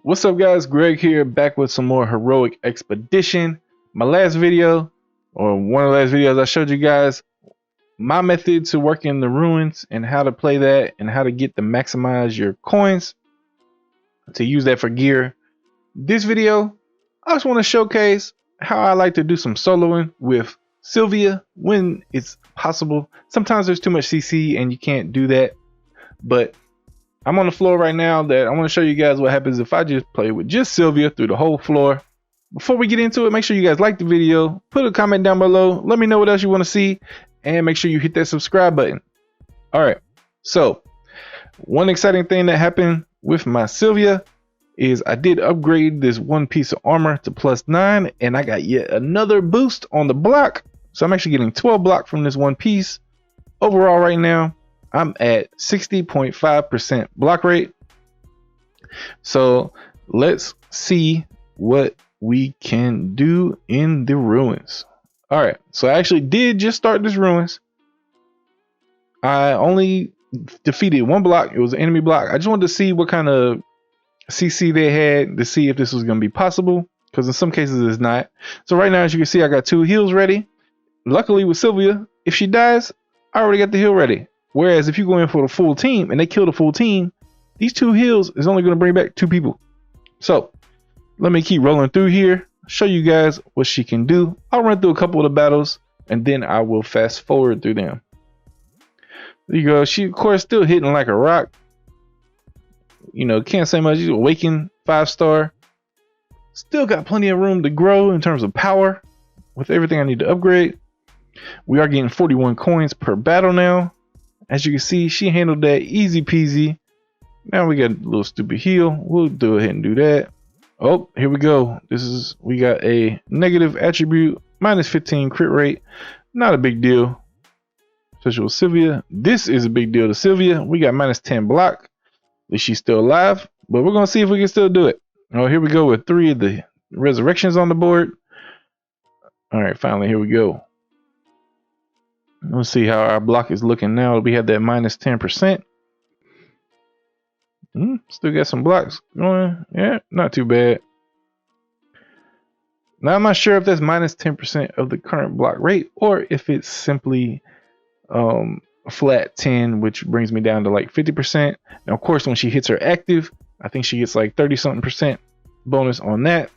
What's up guys, Greg here, back with some more Heroic Expedition. My last video, or one of the last videos, I showed you guys my method to work in the ruins and how to play that and how to get to maximize your coins to use that for gear. This video, I just want to showcase how I like to do some soloing with Sylvia when it's possible. Sometimes there's too much CC and you can't do that, but I'm on the floor right now that I want to show you guys what happens if I just play with just Sylvia through the whole floor. Before we get into it, make sure you guys like the video, put a comment down below, let me know what else you want to see, and make sure you hit that subscribe button. All right, so one exciting thing that happened with my Sylvia is I did upgrade this one piece of armor to +9, and I got yet another boost on the block. So I'm actually getting 12 block from this one piece. Overall right now, I'm at 60.5% block rate. So let's see what we can do in the ruins. All right, so I actually did just start this ruins. I only defeated one block. It was an enemy block. I just wanted to see what kind of CC they had to see if this was going to be possible, because in some cases it's not. So right now, as you can see, I got 2 heals ready. Luckily with Sylvia, if she dies, I already got the heal ready. Whereas if you go in for the full team and they kill the full team, these 2 heals is only going to bring back 2 people. So let me keep rolling through here, show you guys what she can do. I'll run through a couple of the battles and then I will fast forward through them. There you go. She of course still hitting like a rock. You know, can't say much. She's awakened 5-star. Still got plenty of room to grow in terms of power with everything I need to upgrade. We are getting 41 coins per battle now. As you can see, she handled that easy peasy. Now we got a little stupid heal. We'll go ahead and do that. Oh, here we go. We got a negative attribute, -15 crit rate. Not a big deal. Especially with Sylvia. This is a big deal to Sylvia. We got -10 block. At least she's still alive. But we're going to see if we can still do it. Oh, here we go with 3 of the resurrections on the board. All right, finally, here we go. Let's see how our block is looking now. We have that -10%. Still got some blocks going. Yeah, not too bad. Now I'm not sure if that's -10% of the current block rate or if it's simply a flat 10, which brings me down to like 50%. Now, of course, when she hits her active, I think she gets like 30-something% bonus on that.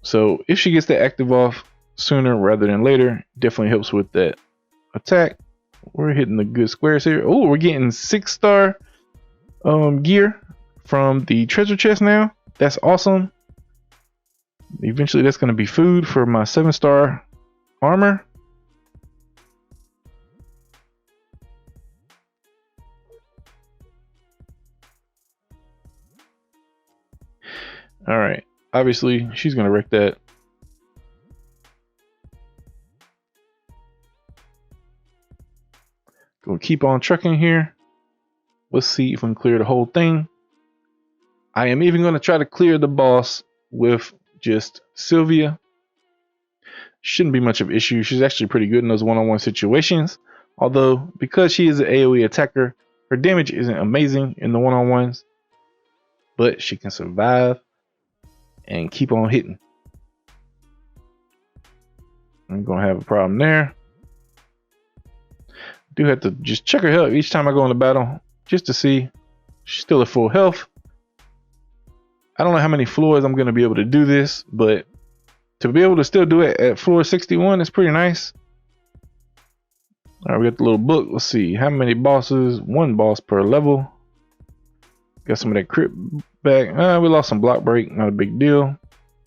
So if she gets the active off sooner rather than later, definitely helps with that attack. We're hitting the good squares here. Oh, we're getting 6-star gear from the treasure chest now. That's awesome. Eventually that's going to be food for my 7-star armor. All right, obviously she's going to wreck that. We'll keep on trucking here. Let's see if we can clear the whole thing. I am even going to try to clear the boss with just Sylvia. Shouldn't be much of an issue. She's actually pretty good in those one-on-one situations. Although, because she is an AoE attacker, her damage isn't amazing in the one-on-ones. But she can survive and keep on hitting. I'm going to have a problem there. Do have to just check her health each time I go into battle just to see she's still at full health. I don't know how many floors I'm going to be able to do this, but to be able to still do it at floor 61 is pretty nice. All right, we got the little book. Let's see how many bosses. 1 boss per level. Got some of that crit back. We lost some block break, not a big deal,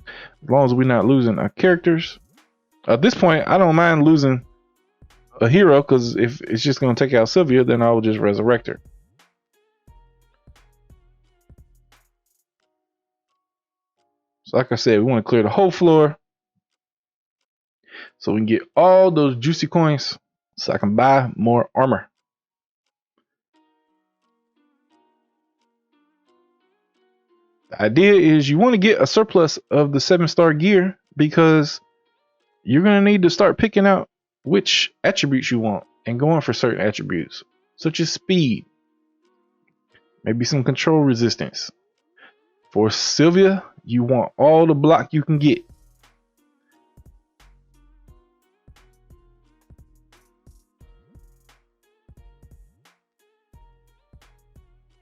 as long as we're not losing our characters. At this point, I don't mind losing a hero, because if it's just going to take out Sylvia, then I will just resurrect her. So like I said, we want to clear the whole floor so we can get all those juicy coins so I can buy more armor. The idea is you want to get a surplus of the 7-star gear, because you're going to need to start picking out which attributes you want and going for certain attributes, such as speed. maybe some control resistance. For Sylvia, you want all the block you can get.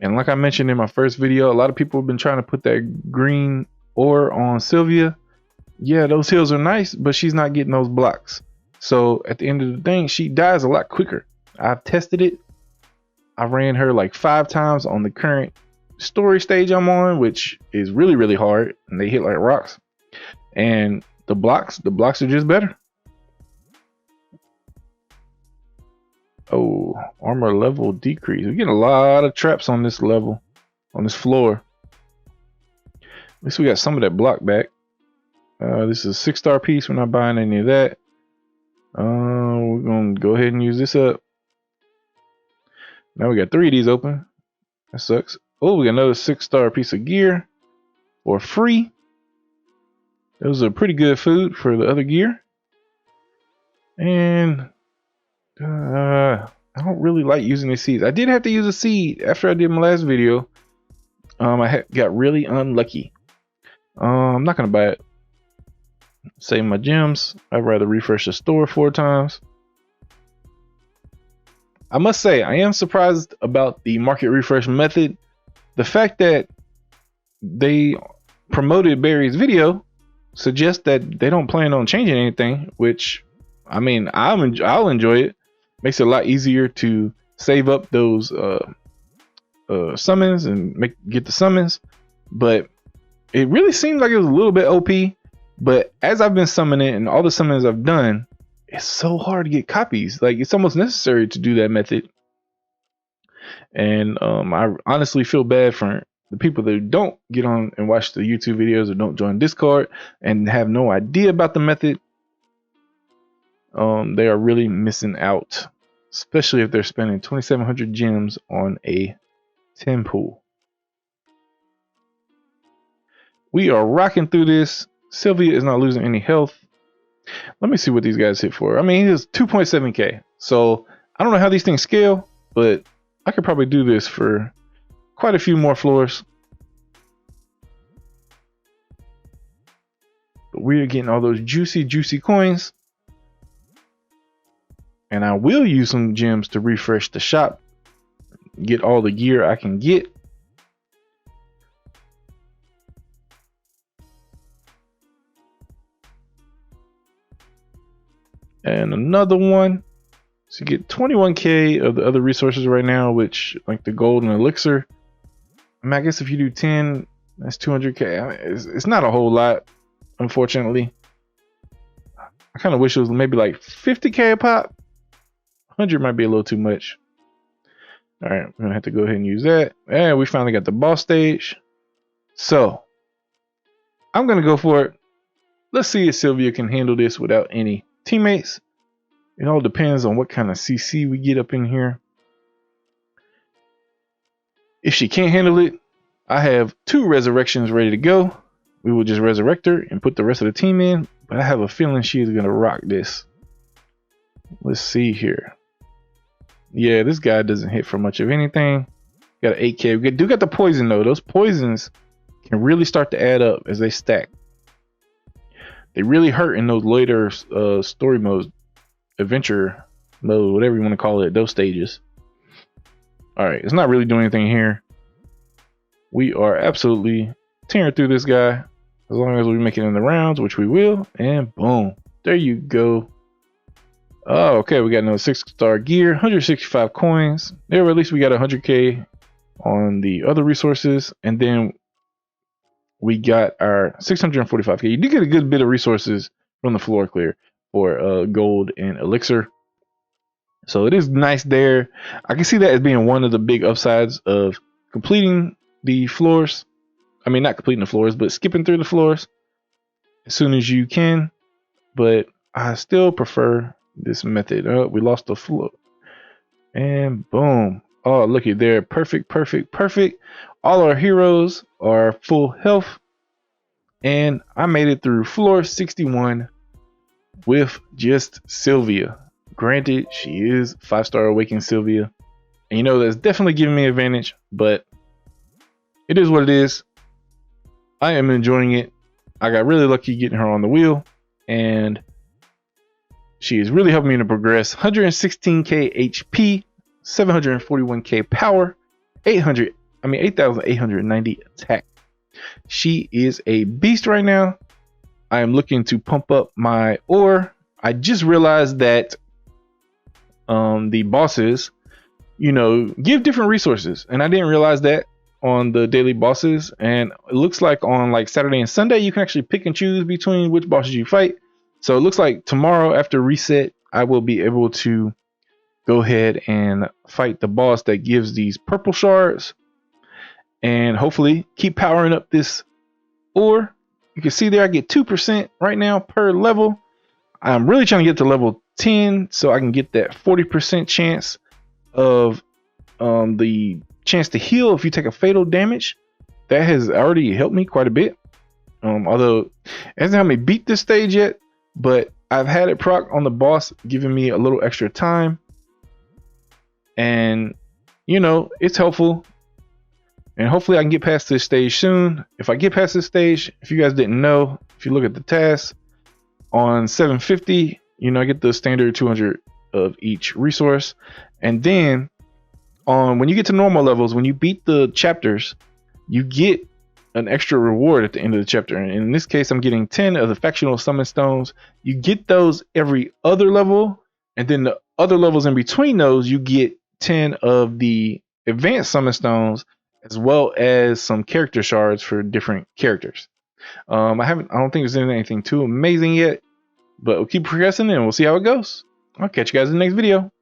And like I mentioned in my first video, a lot of people have been trying to put that green ore on Sylvia. Yeah, those hills are nice, but she's not getting those blocks. So at the end of the thing, she dies a lot quicker. I've tested it. I ran her like 5 times on the current story stage I'm on, which is really, really hard, and they hit like rocks. And the blocks are just better. Oh, armor level decrease. We're getting a lot of traps on this level, on this floor. At least we got some of that block back. This is a 6-star piece. We're not buying any of that. We're gonna go ahead and use this up. Now we got 3 of these open. That sucks. Oh, we got another 6-star piece of gear for free. Those are pretty good food for the other gear. And I don't really like using these seeds. I did have to use a seed after I did my last video. I got really unlucky. I'm not gonna buy it. Save my gems. I'd rather refresh the store 4 times. I must say, I am surprised about the market refresh method. The fact that they promoted Barry's video suggests that they don't plan on changing anything, which, I mean, I'll enjoy it. Makes it a lot easier to save up those summons and get the summons. But it really seemed like it was a little bit OP. But as I've been summoning and all the summons I've done, it's so hard to get copies. Like, it's almost necessary to do that method. And I honestly feel bad for the people that don't get on and watch the YouTube videos or don't join Discord and have no idea about the method. They are really missing out, especially if they're spending 2,700 gems on a 10 pool. We are rocking through this. Sylvia is not losing any health. Let me see what these guys hit for. I mean, he was 2.7k. So I don't know how these things scale, but I could probably do this for quite a few more floors. But we are getting all those juicy coins. And I will use some gems to refresh the shop. Get all the gear I can get. And another one. So you get 21k of the other resources right now, which like the gold and elixir. I mean, I guess if you do 10, that's 200k. I mean, it's not a whole lot, unfortunately. I kind of wish it was maybe like 50k a pop. 100 might be a little too much. All right, we're gonna have to go ahead and use that. And we finally got the boss stage. So I'm gonna go for it. Let's see if Sylvia can handle this without any teammates. It all depends on what kind of CC we get up in here. If she can't handle it, I have 2 resurrections ready to go. We will just resurrect her and put the rest of the team in, but I have a feeling she is gonna rock this. Let's see here. Yeah, this guy doesn't hit for much of anything. Got an 8k. We do got the poison though. Those poisons can really start to add up as they stack. They really hurt in those later story modes, adventure mode, whatever you want to call it, those stages. All right, it's not really doing anything here. We are absolutely tearing through this guy as long as we make it in the rounds, which we will. And boom, there you go. Oh, okay, we got another 6-star gear, 165 coins. There, at least we got 100k on the other resources, and then we got our 645k. You do get a good bit of resources from the floor clear for gold and elixir. So it is nice there. I can see that as being one of the big upsides of completing the floors. I mean, not completing the floors, but skipping through the floors as soon as you can. But I still prefer this method. We lost the floor. And boom. Oh, looky there. Perfect. All our heroes are full health. And I made it through floor 61 with just Sylvia. Granted, she is 5-star awakened Sylvia. And you know, that's definitely giving me an advantage. But it is what it is. I am enjoying it. I got really lucky getting her on the wheel, and she is really helping me to progress. 116k HP, 741k power, 8,890 attack. She is a beast right now. I am looking to pump up my ore. I just realized that the bosses, give different resources, and I didn't realize that on the daily bosses. And it looks like on like Saturday and Sunday you can actually pick and choose between which bosses you fight. So it looks like tomorrow after reset I will be able to go ahead and fight the boss that gives these purple shards, and hopefully keep powering up this ore. You can see there I get 2% right now per level. I'm really trying to get to level 10 so I can get that 40% chance of the chance to heal if you take a fatal damage. That has already helped me quite a bit, although it hasn't helped me beat this stage yet, but I've had it proc on the boss, giving me a little extra time, and it's helpful, and hopefully I can get past this stage soon. If I get past this stage, if you guys didn't know, if you look at the task on 750, I get the standard 200 of each resource, and then when you get to normal levels, when you beat the chapters, you get an extra reward at the end of the chapter. And in this case, I'm getting 10 of the factional summon stones. You get those every other level, and then the other levels in between those, you get 10 of the advanced summon stones, as well as some character shards for different characters. I don't think there's anything too amazing yet, but we'll keep progressing and we'll see how it goes. I'll catch you guys in the next video.